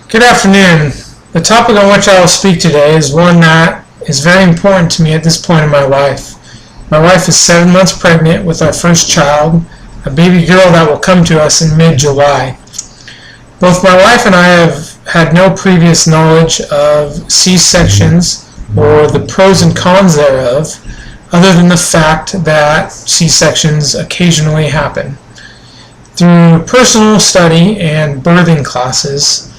Good afternoon. The topic on which I will speak today is one that is very important to me at this point in my life. My wife is 7 months pregnant with our first child, a baby girl that will come to us in mid-July. Both my wife and I have had no previous knowledge of C-sections or the pros and cons thereof, other than the fact that C-sections occasionally happen. Through personal study and birthing classes,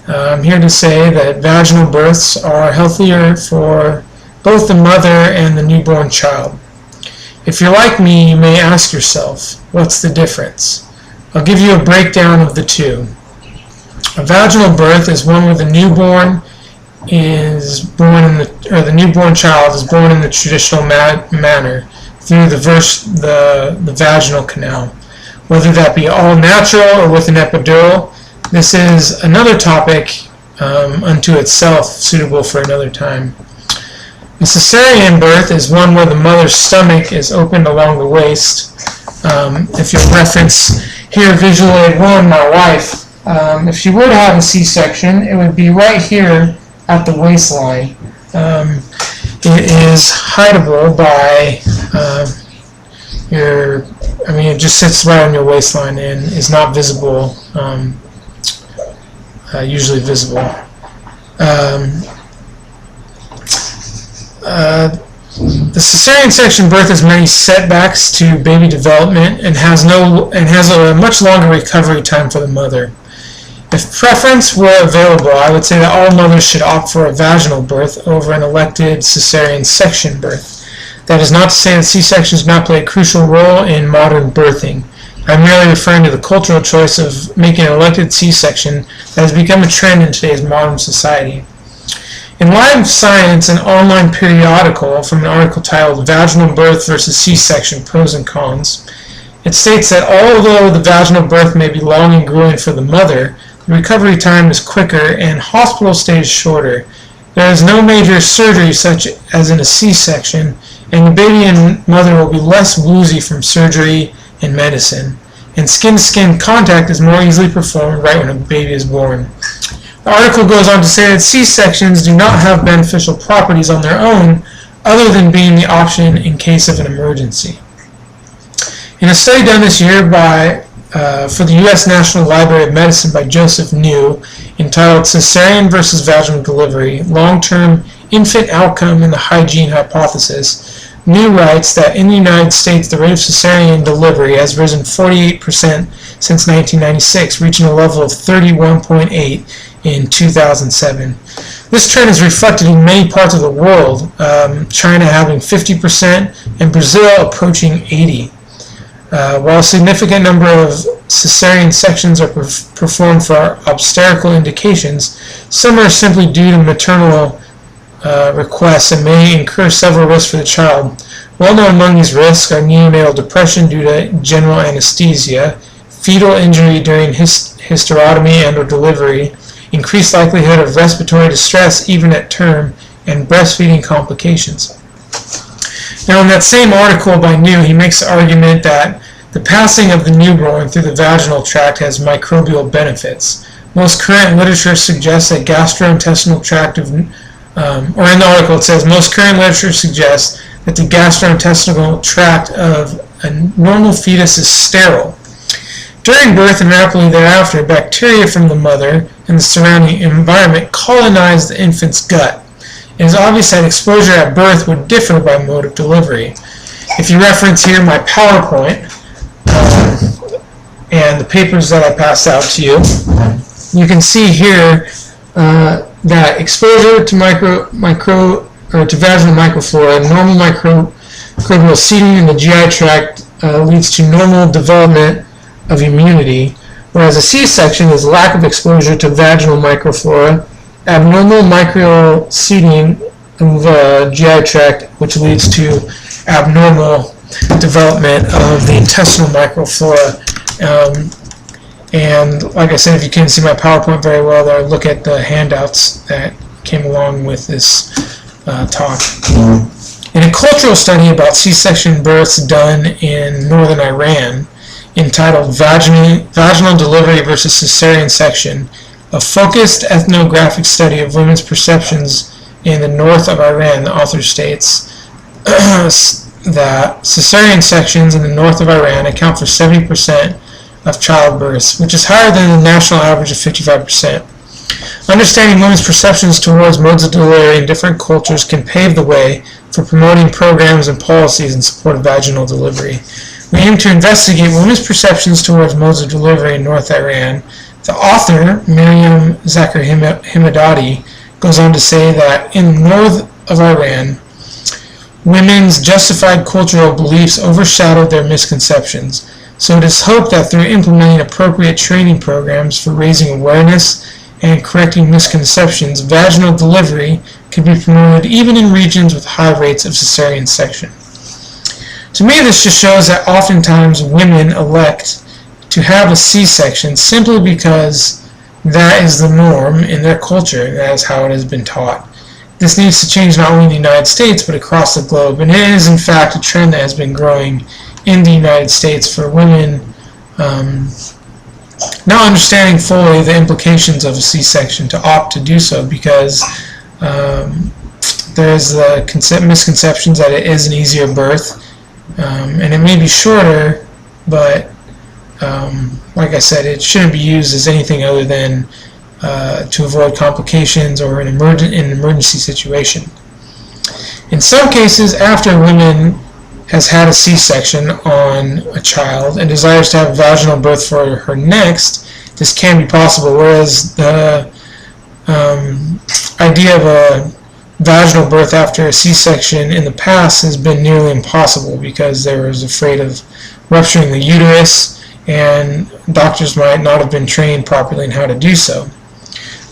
I'm here to say that vaginal births are healthier for both the mother and the newborn child. If you're like me, you may ask yourself, what's the difference? I'll give you a breakdown of the two. A vaginal birth is one where the newborn child is born in the traditional manner through the vaginal canal, whether that be all natural or with an epidural. This is another topic unto itself, suitable for another time. A cesarean birth is one where the mother's stomach is opened along the waist. If you'll reference here visual aid 1, my wife, if she were to have a C-section, it would be right here at the waistline. It is hideable by it just sits right on your waistline and is not visible. Usually visible. The cesarean section birth has many setbacks to baby development and has a much longer recovery time for the mother. If preference were available, I would say that all mothers should opt for a vaginal birth over an elected cesarean section birth. That is not to say that C-sections do not play a crucial role in modern birthing. I'm merely referring to the cultural choice of making an elected C-section that has become a trend in today's modern society. In Live Science, an online periodical, from an article titled Vaginal Birth versus C-Section Pros and Cons, it states that although the vaginal birth may be long and grueling for the mother, the recovery time is quicker and hospital stays shorter. There is no major surgery such as in a C-section, and the baby and mother will be less woozy from surgery and medicine, and skin-to-skin contact is more easily performed right when a baby is born. The article goes on to say that C-sections do not have beneficial properties on their own other than being the option in case of an emergency. In a study done this year for the U.S. National Library of Medicine by Joseph New, entitled Cesarean versus Vaginal Delivery, Long-Term Infant Outcome and the Hygiene Hypothesis, New writes that in the United States, the rate of cesarean delivery has risen 48% since 1996, reaching a level of 31.8 in 2007. This trend is reflected in many parts of the world, China having 50% and Brazil approaching 80%. While a significant number of cesarean sections are performed for obstetrical indications, some are simply due to maternal requests and may incur several risks for the child. Well known among these risks are neonatal depression due to general anesthesia, fetal injury during hysterotomy and or delivery, increased likelihood of respiratory distress even at term, and breastfeeding complications. Now, in that same article by New, he makes the argument that the passing of the newborn through the vaginal tract has microbial benefits. Most current literature suggests that gastrointestinal tract or in the article it says, most current literature suggests that the gastrointestinal tract of a normal fetus is sterile. During birth and rapidly thereafter, bacteria from the mother and the surrounding environment colonize the infant's gut. It is obvious that exposure at birth would differ by mode of delivery. If you reference here my PowerPoint and the papers that I passed out to you, you can see here that exposure to to vaginal microflora, normal microbial seeding in the GI tract leads to normal development of immunity, whereas a C-section is lack of exposure to vaginal microflora, abnormal microbial seeding of the GI tract, which leads to abnormal development of the intestinal microflora. And like I said, if you can't see my PowerPoint very well there, look at the handouts that came along with this talk. In a cultural study about C-section births done in northern Iran, entitled Vaginal Delivery versus Cesarean Section, A focused ethnographic study of women's perceptions in the north of Iran, the author states that cesarean sections in the north of Iran account for 70% of childbirths, which is higher than the national average of 55%. Understanding women's perceptions towards modes of delivery in different cultures can pave the way for promoting programs and policies in support of vaginal delivery. We aim to investigate women's perceptions towards modes of delivery in North Iran. The author, Miriam Zakir Himadadi, goes on to say that in the north of Iran, women's justified cultural beliefs overshadowed their misconceptions. So it is hoped that through implementing appropriate training programs for raising awareness and correcting misconceptions, vaginal delivery can be promoted even in regions with high rates of cesarean section. To me, this just shows that oftentimes women elect to have a C-section simply because that is the norm in their culture. That is how it has been taught. This needs to change not only in the United States but across the globe, and it is in fact a trend that has been growing in the United States for women not understanding fully the implications of a C-section to opt to do so because there is the misconceptions that it is an easier birth, and it may be shorter, but like I said, it shouldn't be used as anything other than to avoid complications or an emergency situation. In some cases, after a woman has had a C-section on a child and desires to have a vaginal birth for her next, this can be possible, whereas the idea of a vaginal birth after a C-section in the past has been nearly impossible because they were afraid of rupturing the uterus, and doctors might not have been trained properly in how to do so.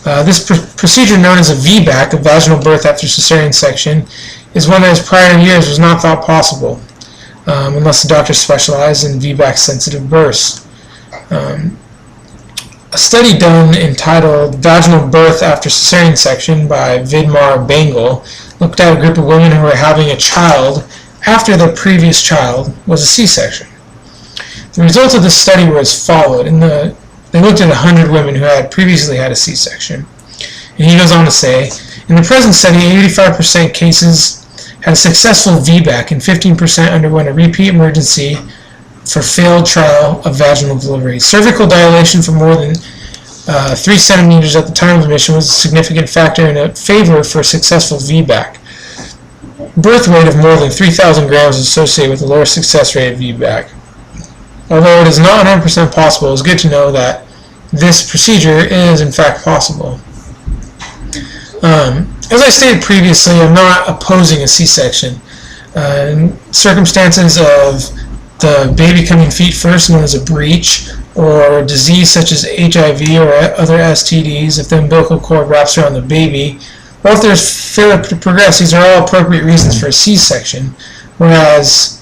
This procedure, known as a VBAC, a vaginal birth after cesarean section, is one that in prior years was not thought possible, unless the doctor specialized in VBAC-sensitive births. A study done entitled Vaginal Birth After Cesarean Section by Vidmar Bengal looked at a group of women who were having a child after their previous child was a C-section. The results of this study were as followed. They looked at 100 women who had previously had a C-section. And he goes on to say, in the present study, 85% cases had a successful VBAC and 15% underwent a repeat emergency for failed trial of vaginal delivery. Cervical dilation for more than 3 centimeters at the time of admission was a significant factor in favor for a successful VBAC. Birth weight of more than 3,000 grams is associated with a lower success rate of VBAC. Although it is not 100% possible, it is good to know that this procedure is in fact possible. As I stated previously, I'm not opposing a C-section. In circumstances of the baby coming feet first, known as a breech, or disease such as HIV or other STDs, if the umbilical cord wraps around the baby, or if there's failure to progress, these are all appropriate reasons for a C-section, whereas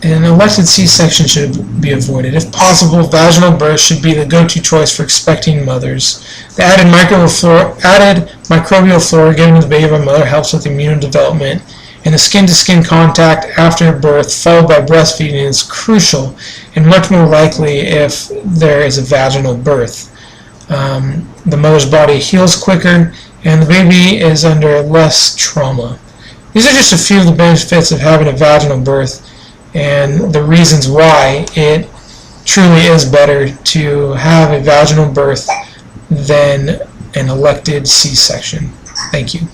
an elected C-section should be avoided. If possible, vaginal birth should be the go-to choice for expecting mothers. The added microbial flora given to the baby by mother helps with immune development, and the skin-to-skin contact after birth followed by breastfeeding is crucial and much more likely if there is a vaginal birth. The mother's body heals quicker and the baby is under less trauma. These are just a few of the benefits of having a vaginal birth and the reasons why it truly is better to have a vaginal birth than an elected C-section. Thank you.